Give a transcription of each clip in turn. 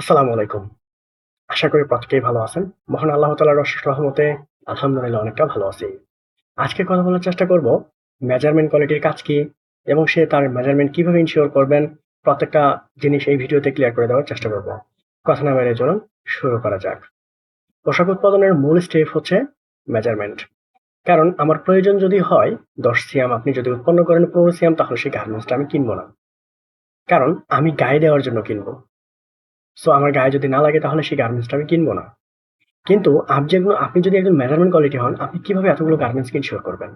আসসালামু আলাইকুম। আশা করি প্রত্যেকেই ভালো আছেন। মহান আল্লাহ তাআলার অশেষ রহমতে আলহামদুলিল্লাহ অনেকটা ভালো আছি। আজকে কথা বলার চেষ্টা করব মেজারমেন্ট কোয়ালিটির কাজ কি এবং সে তার মেজারমেন্ট কিভাবে ইনশিওর করবেন প্রত্যেকটা জিনিস এই ভিডিওতে ক্লিয়ার করে দেওয়ার চেষ্টা করব। কথা না বাড়িয়ে চলুন শুরু করা যাক। পোশাক উৎপাদনের মূল স্টেপ হচ্ছে মেজারমেন্ট। কারণ আমার প্রয়োজন যদি হয় ১০ সিয়াম আপনি যদি উৎপন্ন করেন ১৫ সিয়াম তাহলে সেই গার্মেন্টসটা আমি কিনব না। কারণ আমি গায়ে দেওয়ার জন্য কিনব। সো আমার গায়ে যদি না লাগে তাহলে সেই গার্মেন্টসটা আমি কিনব না। কিন্তু আপনি যদি একজন মেজারমেন্ট কোয়ালিটি হন, আপনি কিভাবে এতগুলো গার্মেন্টসকে ইনশিওর করবেন?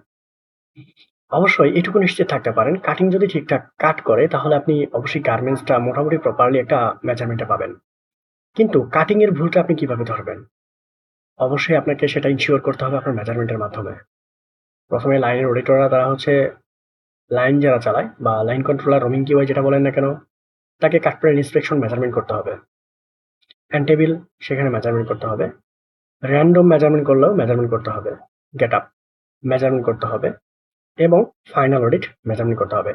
অবশ্যই এটুকু নিশ্চিত থাকতে পারেন, কাটিং যদি ঠিকঠাক কাট করে তাহলে আপনি অবশ্যই গার্মেন্টসটা মোটামুটি প্রপারলি একটা মেজারমেন্টে পাবেন। কিন্তু কাটিং এর ভুলটা আপনি কিভাবে ধরবেন? অবশ্যই আপনাকে সেটা ইনশিওর করতে হবে আপনার মেজারমেন্টের মাধ্যমে। ১ম এ লাইনের অডিটররা তারা হচ্ছে লাইন যারা চালায় বা লাইন কন্ট্রোলার, রোমিং কিউআই যেটা বলেন না কেন, তাকে কাট প্লেন ইন্সপেকশন মেজারমেন্ট করতে হবে। এন্ড টেবিল সেখানে মেজারমেন্ট করতে হবে। র‍্যান্ডম মেজারমেন্ট করলেও মেজারমেন্ট করতে হবে। গেট আপ মেজারমেন্ট করতে হবে। এবং ফাইনাল অডিট মেজারমেন্ট করতে হবে।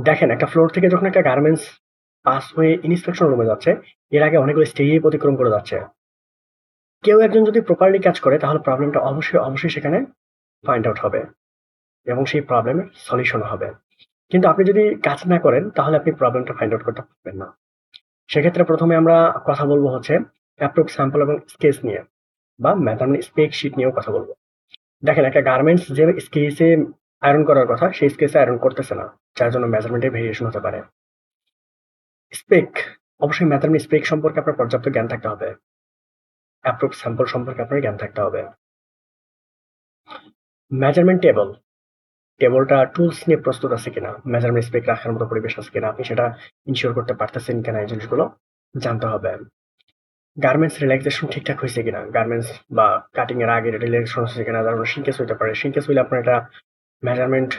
দেখেন একটা ফ্লোর থেকে যখন একটা গার্মেন্টস পাস হয়ে ইন্সপেকশন রুমে যাচ্ছে, এর আগে অনেকগুলো স্টেজই অতিক্রম করে যাচ্ছে। কেউ একজন যদি প্রপারলি কাজ করে তাহলে প্রবলেমটা অবশ্যই সেখানে ফাইন্ড আউট হবে এবং সেই প্রবলেমের সলিউশন হবে। কিন্তু আপনি যদি কাজ না করেন তাহলে আপনি প্রবলেমটা ফাইন্ড আউট করতে পারবেন না। সেক্ষেত্রে প্রথমে আমরা কথা বলবো হচ্ছে অ্যাপ্রুভ স্যাম্পল এবং স্কেচ নিয়ে বা মেজারমেন্ট স্পেক শিট নিয়েও কথা বলবো। দেখেন একটা গার্মেন্টস যে স্কেচে আয়রন করার কথা সেই স্কেচে আয়রন করতেছে না, যার জন্য মেজারমেন্টের ভেরিয়েশন হতে পারে। স্পেক অবশ্যই মেজারমেন্ট স্পেক সম্পর্কে আপনার পর্যাপ্ত জ্ঞান থাকতে হবে। অ্যাপ্রুভ স্যাম্পল সম্পর্কে আপনার জ্ঞান থাকতে হবে। মেজারমেন্ট টেবলটা টুলস নিয়ে প্রস্তুত আছে কিনা, মেজারমেন্ট স্পেক রাখার মতো পরিবেশ আছে কিনা, আপনি সেটা ইনশিওর করতে পারতেছেন কিনা, এই জিনিসগুলো জানতে হবে। গার্মেন্টস রিল্যাক্সেশন ঠিকঠাক হয়েছে কিনা, গার্মেন্টস বা কাটিং এর আগে রিল্যাক্সেশন হচ্ছে কিনা, তার সিঙ্কেজ হইতে পারে, সিঙ্কেজ হইলে আপনার এটা মেজারমেন্ট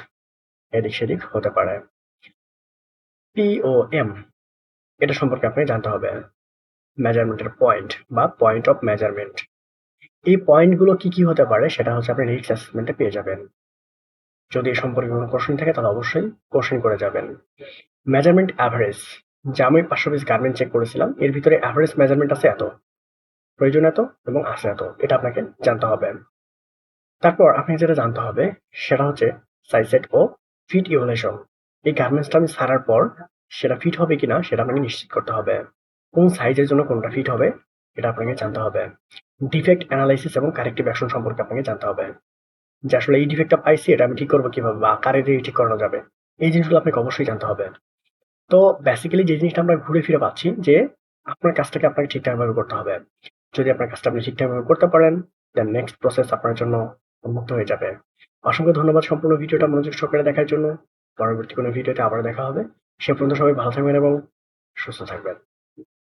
এদিক সেদিক হতে পারে। পিওএম এটা সম্পর্কে আপনি জানতে হবে। মেজারমেন্টের পয়েন্ট বা পয়েন্ট অফ মেজারমেন্ট, এই পয়েন্টগুলো কি কি হতে পারে সেটা হচ্ছে আপনি রিস্ক অ্যাসেসমেন্টে পেয়ে যাবেন। যদি এ সম্পর্কে কোনো কোশ্চেন থাকে তাহলে অবশ্যই কোশ্চেন করে যাবেন। মেজারমেন্ট অ্যাভারেজ, যা আমি 500 পিস গার্মেন্ট চেক করেছিলাম এর ভিতরে অ্যাভারেজ মেজারমেন্ট আছে এত, প্রয়োজন এত এবং আছে এত, এটা আপনাকে জানতে হবে। তারপর আপনি যেটা জানতে হবে সেটা হচ্ছে সাইজ সেট ও ফিট ইভ্যালুয়েশন। এই গার্মেন্টসটা আমি ছাড়ার পর সেটা ফিট হবে কিনা সেটা আপনাকে নিশ্চিত করতে হবে। কোন সাইজের জন্য কোনটা ফিট হবে এটা আপনাকে জানতে হবে। ডিফেক্ট অ্যানালাইসিস এবং কারেক্টিভ অ্যাকশন সম্পর্কে আপনাকে জানতে হবে, যে আসলে এই ডিফেক্টটা পাইছি এটা আমি ঠিক করবো কিভাবে বা কারে দিয়ে ঠিক করানো যাবে, এই জিনিসগুলো আপনাকে অবশ্যই জানতে হবে। তো বেসিক্যালি যে জিনিসটা আমরা ঘুরে ফিরে পাচ্ছি যে আপনার কাজটাকে আপনাকে ঠিকঠাক ভাবে করতে হবে। যদি আপনার কাজটা আপনি ঠিকঠাক ভাবে করতে পারেন দেন নেক্সট প্রসেস আপনার জন্য উন্মুক্ত হয়ে যাবে। অসংখ্য ধন্যবাদ সম্পূর্ণ ভিডিওটা মনোযোগ সহকারে দেখার জন্য। পরবর্তী কোনো ভিডিওতে আবার দেখা হবে। সে পর্যন্ত সবাই ভালো থাকবেন এবং সুস্থ থাকবেন।